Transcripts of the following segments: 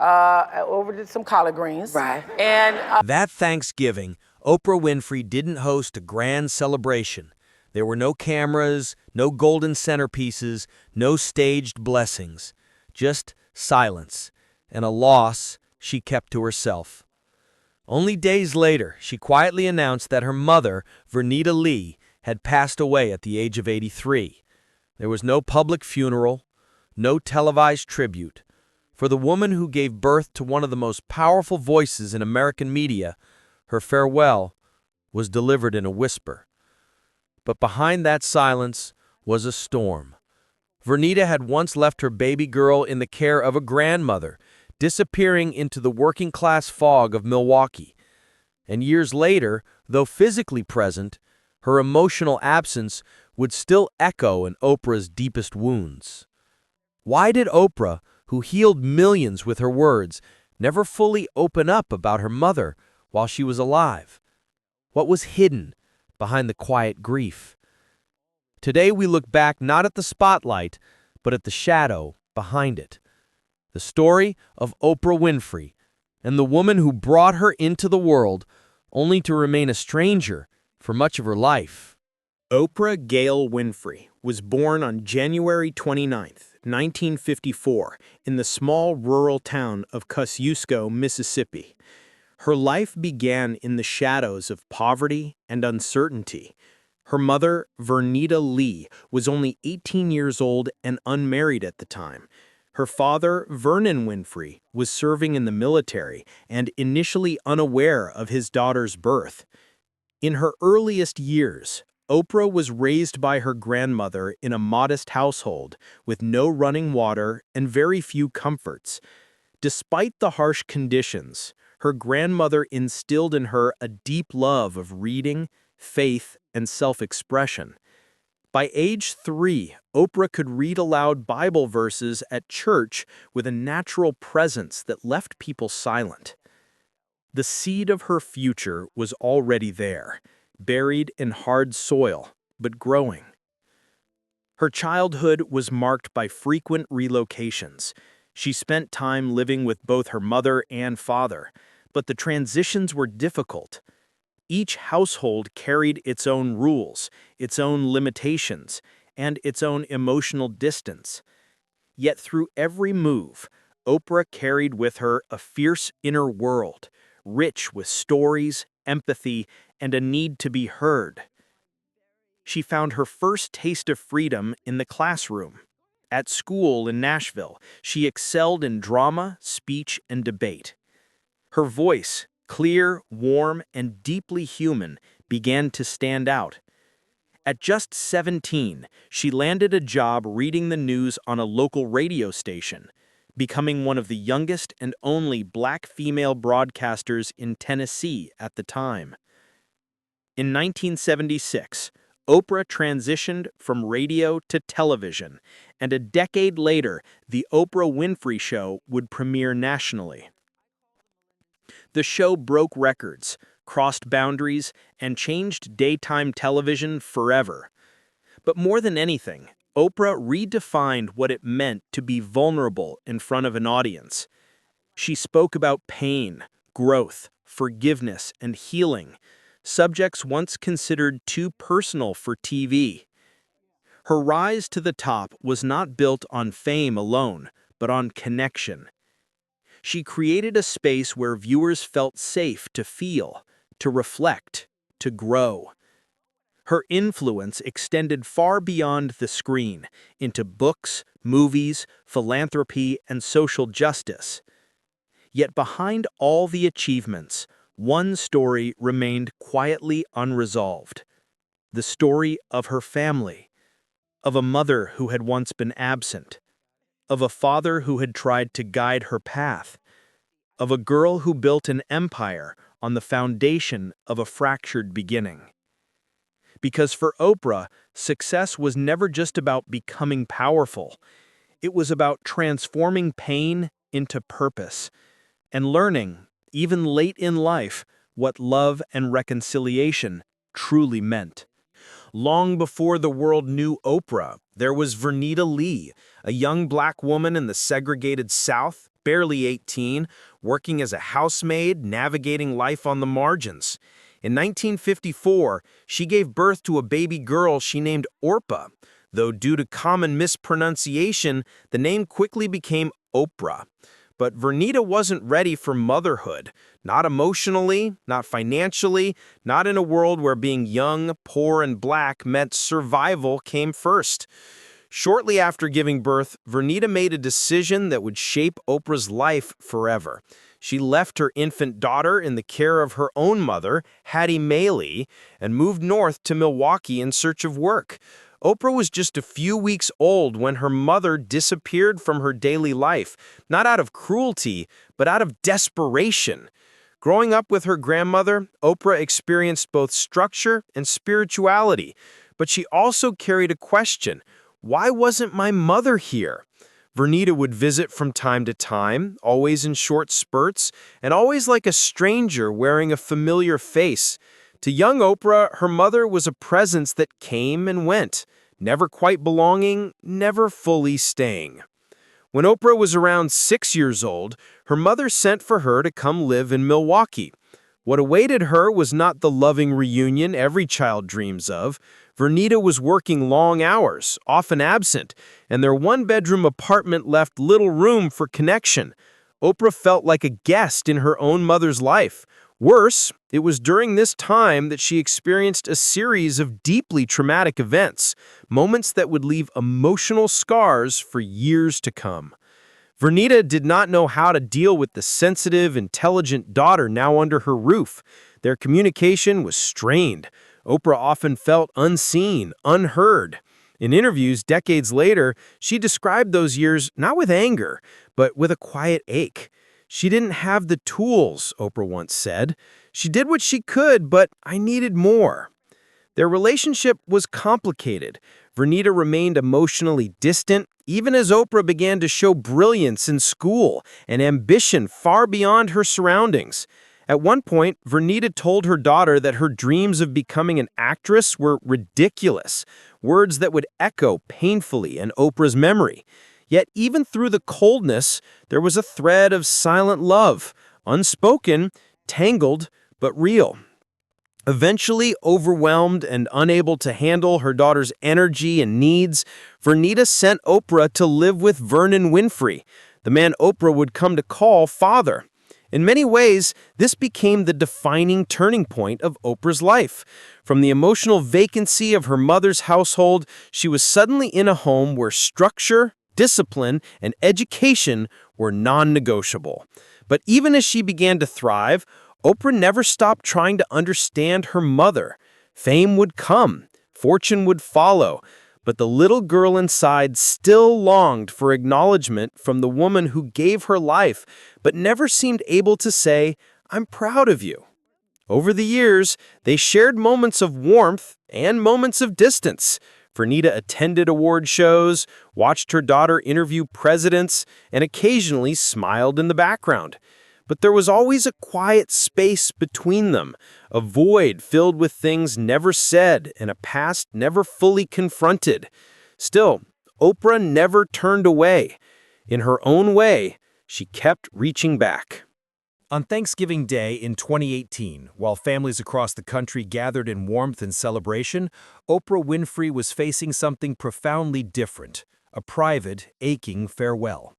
Overdid some collard greens. Right. And That Thanksgiving, Oprah Winfrey didn't host a grand celebration. There were no cameras, no golden centerpieces, no staged blessings. Just silence and a loss she kept to herself. Only days later, she quietly announced that her mother, Vernita Lee, had passed away at the age of 83. There was no public funeral, no televised tribute. For the woman who gave birth to one of the most powerful voices in American media, her farewell was delivered in a whisper. But behind that silence was a storm. Vernita had once left her baby girl in the care of a grandmother, disappearing into the working-class fog of Milwaukee. And years later, though physically present, her emotional absence would still echo in Oprah's deepest wounds. Why did Oprah, who healed millions with her words, never fully open up about her mother while she was alive? What was hidden behind the quiet grief? Today we look back not at the spotlight, but at the shadow behind it. The story of Oprah Winfrey and the woman who brought her into the world only to remain a stranger for much of her life. Oprah Gail Winfrey was born on January 29, 1954, in the small rural town of Kosciuszko, Mississippi. Her life began in the shadows of poverty and uncertainty. Her mother, Vernita Lee, was only 18 years old and unmarried at the time. Her father, Vernon Winfrey, was serving in the military and initially unaware of his daughter's birth. In her earliest years, Oprah was raised by her grandmother in a modest household with no running water and very few comforts. Despite the harsh conditions, her grandmother instilled in her a deep love of reading, faith, and self-expression. By age 3, Oprah could read aloud Bible verses at church with a natural presence that left people silent. The seed of her future was already there, buried in hard soil, but growing. Her childhood was marked by frequent relocations. She spent time living with both her mother and father, but the transitions were difficult. Each household carried its own rules, its own limitations, and its own emotional distance. Yet through every move, Oprah carried with her a fierce inner world, rich with stories, empathy, and a need to be heard. She found her first taste of freedom in the classroom. At school in Nashville, she excelled in drama, speech, and debate. Her voice, clear, warm, and deeply human, began to stand out. At just 17, she landed a job reading the news on a local radio station, becoming one of the youngest and only black female broadcasters in Tennessee at the time. In 1976, Oprah transitioned from radio to television, and a decade later, The Oprah Winfrey Show would premiere nationally. The show broke records, crossed boundaries, and changed daytime television forever. But more than anything, Oprah redefined what it meant to be vulnerable in front of an audience. She spoke about pain, growth, forgiveness, and healing, subjects once considered too personal for TV. Her rise to the top was not built on fame alone, but on connection. She created a space where viewers felt safe to feel, to reflect, to grow. Her influence extended far beyond the screen, into books, movies, philanthropy, and social justice. Yet behind all the achievements, one story remained quietly unresolved. The story of her family, of a mother who had once been absent, of a father who had tried to guide her path, of a girl who built an empire on the foundation of a fractured beginning. Because for Oprah, success was never just about becoming powerful. It was about transforming pain into purpose and learning, even late in life, what love and reconciliation truly meant. Long before the world knew Oprah, there was Vernita Lee, a young black woman in the segregated South, barely 18, working as a housemaid, navigating life on the margins. In 1954, she gave birth to a baby girl she named Orpah, though due to common mispronunciation, the name quickly became Oprah. But Vernita wasn't ready for motherhood, not emotionally, not financially, not in a world where being young, poor, and black meant survival came first. Shortly after giving birth, Vernita made a decision that would shape Oprah's life forever. She left her infant daughter in the care of her own mother, Hattie Mae Lee, and moved north to Milwaukee in search of work. Oprah was just a few weeks old when her mother disappeared from her daily life, not out of cruelty, but out of desperation. Growing up with her grandmother, Oprah experienced both structure and spirituality, but she also carried a question: why wasn't my mother here? Vernita would visit from time to time, always in short spurts, and always like a stranger wearing a familiar face. To young Oprah, her mother was a presence that came and went, never quite belonging, never fully staying. When Oprah was around 6 years old, her mother sent for her to come live in Milwaukee. What awaited her was not the loving reunion every child dreams of. Vernita was working long hours, often absent, and their one-bedroom apartment left little room for connection. Oprah felt like a guest in her own mother's life. Worse, it was during this time that she experienced a series of deeply traumatic events, moments that would leave emotional scars for years to come. Vernita did not know how to deal with the sensitive, intelligent daughter now under her roof. Their communication was strained. Oprah often felt unseen, unheard. In interviews decades later, she described those years not with anger, but with a quiet ache. She didn't have the tools, Oprah once said. She did what she could, but I needed more. Their relationship was complicated. Vernita remained emotionally distant, even as Oprah began to show brilliance in school and ambition far beyond her surroundings. At one point, Vernita told her daughter that her dreams of becoming an actress were ridiculous, words that would echo painfully in Oprah's memory. Yet even through the coldness, there was a thread of silent love, unspoken, tangled, but real. Eventually, overwhelmed and unable to handle her daughter's energy and needs, Vernita sent Oprah to live with Vernon Winfrey, the man Oprah would come to call father. In many ways, this became the defining turning point of Oprah's life. From the emotional vacancy of her mother's household, she was suddenly in a home where structure, discipline, and education were non-negotiable. But even as she began to thrive, Oprah never stopped trying to understand her mother. Fame would come, fortune would follow, but the little girl inside still longed for acknowledgement from the woman who gave her life, but never seemed able to say, "I'm proud of you." Over the years, they shared moments of warmth and moments of distance. Vernita attended award shows, watched her daughter interview presidents, and occasionally smiled in the background. But there was always a quiet space between them, a void filled with things never said and a past never fully confronted. Still, Oprah never turned away. In her own way, she kept reaching back. On Thanksgiving Day in 2018, while families across the country gathered in warmth and celebration, Oprah Winfrey was facing something profoundly different, a private, aching farewell.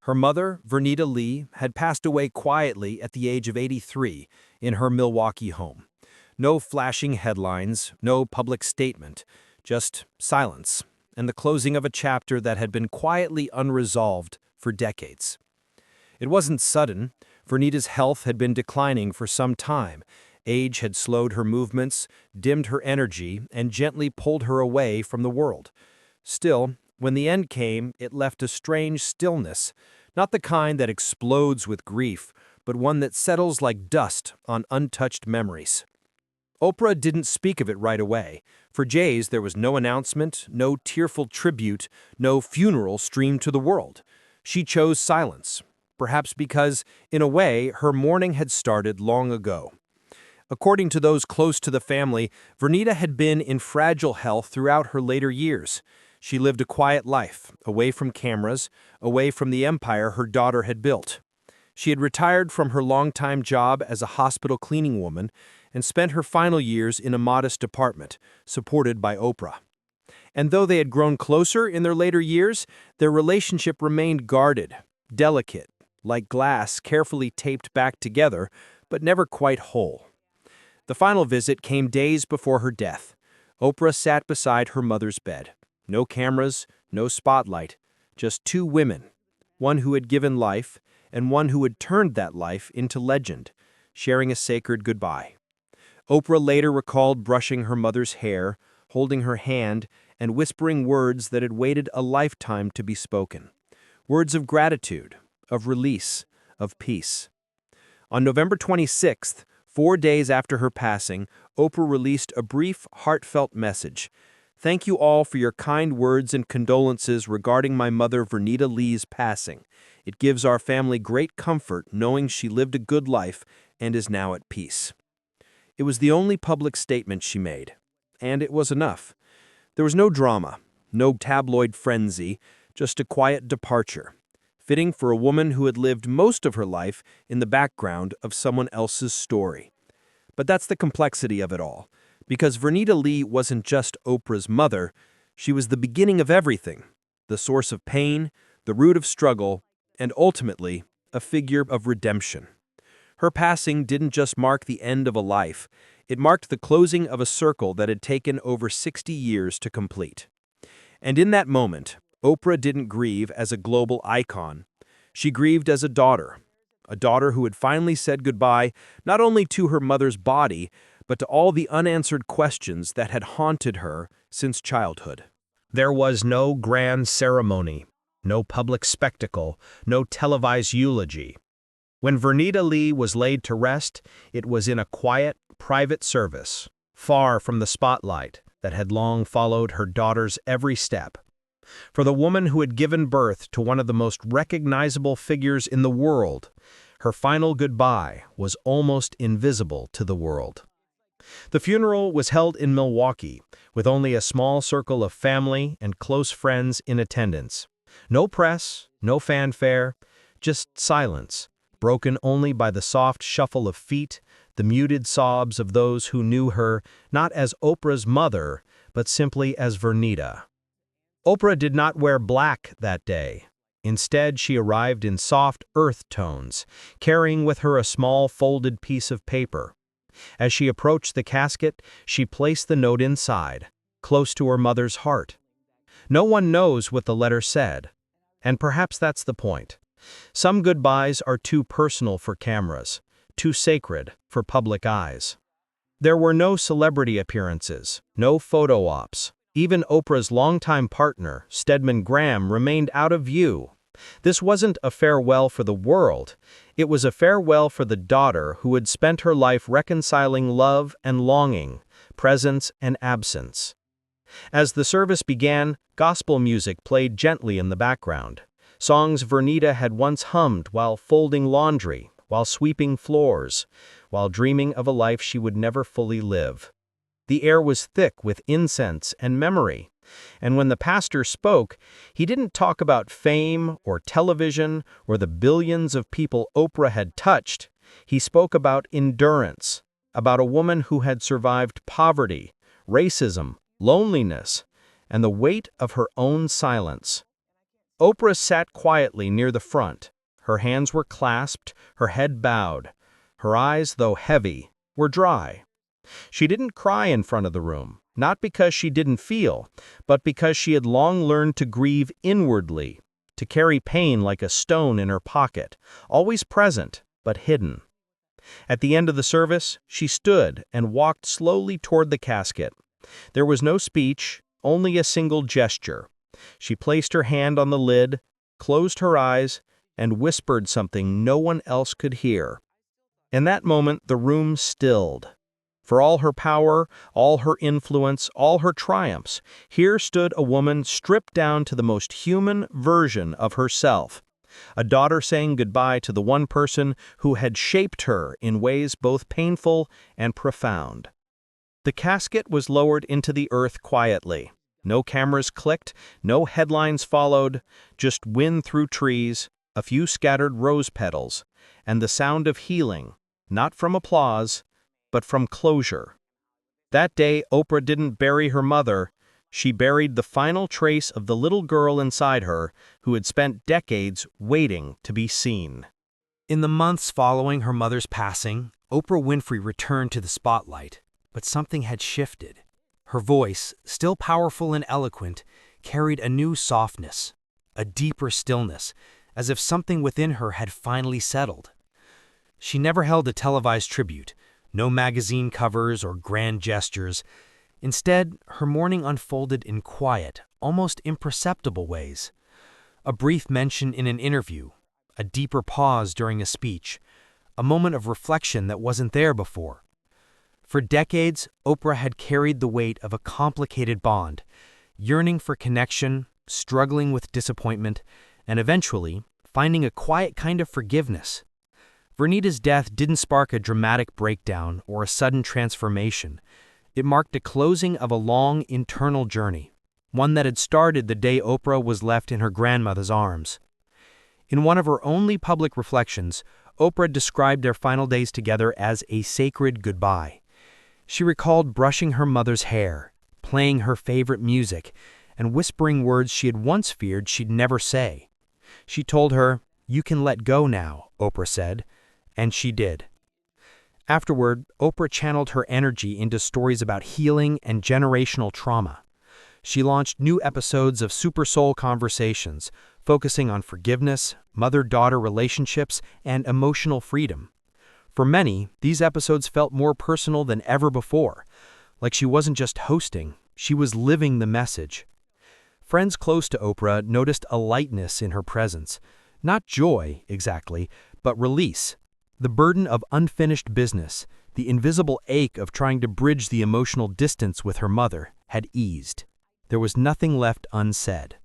Her mother, Vernita Lee, had passed away quietly at the age of 83 in her Milwaukee home. No flashing headlines, no public statement, just silence and the closing of a chapter that had been quietly unresolved for decades. It wasn't sudden. Vernita's health had been declining for some time. Age had slowed her movements, dimmed her energy, and gently pulled her away from the world. Still, when the end came, it left a strange stillness, not the kind that explodes with grief, but one that settles like dust on untouched memories. Oprah didn't speak of it right away. For days, there was no announcement, no tearful tribute, no funeral streamed to the world. She chose silence, perhaps because, in a way, her mourning had started long ago. According to those close to the family, Vernita had been in fragile health throughout her later years. She lived a quiet life, away from cameras, away from the empire her daughter had built. She had retired from her longtime job as a hospital cleaning woman and spent her final years in a modest apartment, supported by Oprah. And though they had grown closer in their later years, their relationship remained guarded, delicate, like glass carefully taped back together, but never quite whole. The final visit came days before her death. Oprah sat beside her mother's bed. No cameras, no spotlight, just two women, one who had given life and one who had turned that life into legend, sharing a sacred goodbye. Oprah later recalled brushing her mother's hair, holding her hand, and whispering words that had waited a lifetime to be spoken. Words of gratitude, of release, of peace. On November 26th, 4 days after her passing, Oprah released a brief, heartfelt message. "Thank you all for your kind words and condolences regarding my mother Vernita Lee's passing. It gives our family great comfort knowing she lived a good life and is now at peace." It was the only public statement she made, and it was enough. There was no drama, no tabloid frenzy, just a quiet departure, fitting for a woman who had lived most of her life in the background of someone else's story. But that's the complexity of it all, because Vernita Lee wasn't just Oprah's mother, she was the beginning of everything, the source of pain, the root of struggle, and ultimately, a figure of redemption. Her passing didn't just mark the end of a life, it marked the closing of a circle that had taken over 60 years to complete. And in that moment, Oprah didn't grieve as a global icon. She grieved as a daughter who had finally said goodbye not only to her mother's body, but to all the unanswered questions that had haunted her since childhood. There was no grand ceremony, no public spectacle, no televised eulogy. When Vernita Lee was laid to rest, it was in a quiet, private service, far from the spotlight that had long followed her daughter's every step. For the woman who had given birth to one of the most recognizable figures in the world, her final goodbye was almost invisible to the world. The funeral was held in Milwaukee, with only a small circle of family and close friends in attendance. No press, no fanfare, just silence, broken only by the soft shuffle of feet, the muted sobs of those who knew her not as Oprah's mother, but simply as Vernita. Oprah did not wear black that day. Instead, she arrived in soft earth tones, carrying with her a small folded piece of paper. As she approached the casket, she placed the note inside, close to her mother's heart. No one knows what the letter said, and perhaps that's the point. Some goodbyes are too personal for cameras, too sacred for public eyes. There were no celebrity appearances, no photo ops. Even Oprah's longtime partner, Stedman Graham, remained out of view. This wasn't a farewell for the world. It was a farewell for the daughter who had spent her life reconciling love and longing, presence and absence. As the service began, gospel music played gently in the background. Songs Vernita had once hummed while folding laundry, while sweeping floors, while dreaming of a life she would never fully live. The air was thick with incense and memory, and when the pastor spoke, he didn't talk about fame or television or the billions of people Oprah had touched. He spoke about endurance, about a woman who had survived poverty, racism, loneliness, and the weight of her own silence. Oprah sat quietly near the front. Her hands were clasped, her head bowed. Her eyes, though heavy, were dry. She didn't cry in front of the room, not because she didn't feel, but because she had long learned to grieve inwardly, to carry pain like a stone in her pocket, always present, but hidden. At the end of the service, she stood and walked slowly toward the casket. There was no speech, only a single gesture. She placed her hand on the lid, closed her eyes, and whispered something no one else could hear. In that moment, the room stilled. For all her power, all her influence, all her triumphs, here stood a woman stripped down to the most human version of herself. A daughter saying goodbye to the one person who had shaped her in ways both painful and profound. The casket was lowered into the earth quietly. No cameras clicked, no headlines followed, just wind through trees, a few scattered rose petals, and the sound of healing, not from applause, but from closure. That day, Oprah didn't bury her mother. She buried the final trace of the little girl inside her who had spent decades waiting to be seen. In the months following her mother's passing, Oprah Winfrey returned to the spotlight, but something had shifted. Her voice, still powerful and eloquent, carried a new softness, a deeper stillness, as if something within her had finally settled. She never held a televised tribute, no magazine covers or grand gestures. Instead, her mourning unfolded in quiet, almost imperceptible ways. A brief mention in an interview, a deeper pause during a speech, a moment of reflection that wasn't there before. For decades, Oprah had carried the weight of a complicated bond, yearning for connection, struggling with disappointment, and eventually finding a quiet kind of forgiveness. Vernita's death didn't spark a dramatic breakdown or a sudden transformation. It marked a closing of a long internal journey, one that had started the day Oprah was left in her grandmother's arms. In one of her only public reflections, Oprah described their final days together as a sacred goodbye. She recalled brushing her mother's hair, playing her favorite music, and whispering words she had once feared she'd never say. She told her, "You can let go now," Oprah said, and she did. Afterward, Oprah channeled her energy into stories about healing and generational trauma. She launched new episodes of Super Soul Conversations, focusing on forgiveness, mother-daughter relationships, and emotional freedom. For many, these episodes felt more personal than ever before, like she wasn't just hosting, she was living the message. Friends close to Oprah noticed a lightness in her presence, not joy, exactly, but release. The burden of unfinished business, the invisible ache of trying to bridge the emotional distance with her mother, had eased. There was nothing left unsaid.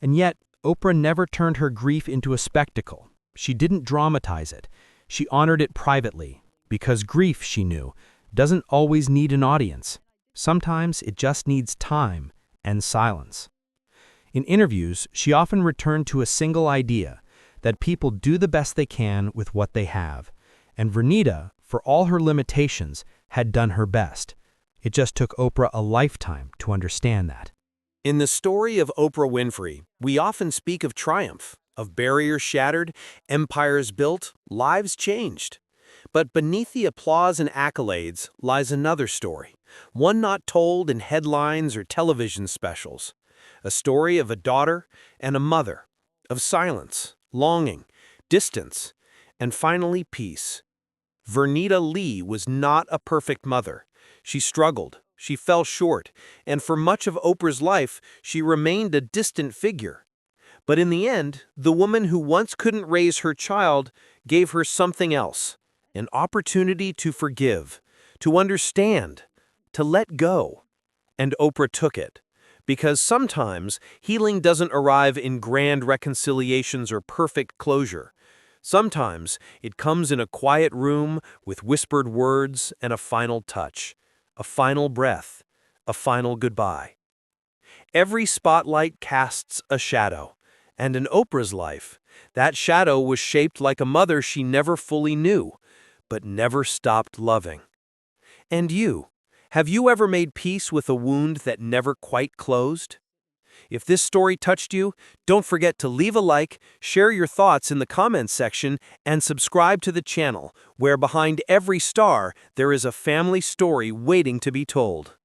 And yet, Oprah never turned her grief into a spectacle. She didn't dramatize it. She honored it privately, because grief, she knew, doesn't always need an audience. Sometimes it just needs time and silence. In interviews, she often returned to a single idea, that people do the best they can with what they have. And Vernita, for all her limitations, had done her best. It just took Oprah a lifetime to understand that. In the story of Oprah Winfrey, we often speak of triumph, of barriers shattered, empires built, lives changed. But beneath the applause and accolades lies another story, one not told in headlines or television specials. A story of a daughter and a mother, of silence, longing, distance, and finally peace. Vernita Lee was not a perfect mother. She struggled, she fell short, and for much of Oprah's life, she remained a distant figure. But in the end, the woman who once couldn't raise her child gave her something else, an opportunity to forgive, to understand, to let go. And Oprah took it. Because sometimes healing doesn't arrive in grand reconciliations or perfect closure. Sometimes it comes in a quiet room with whispered words and a final touch, a final breath, a final goodbye. Every spotlight casts a shadow, and in Oprah's life, that shadow was shaped like a mother she never fully knew, but never stopped loving. And you? Have you ever made peace with a wound that never quite closed? If this story touched you, don't forget to leave a like, share your thoughts in the comments section, and subscribe to the channel, where behind every star there is a family story waiting to be told.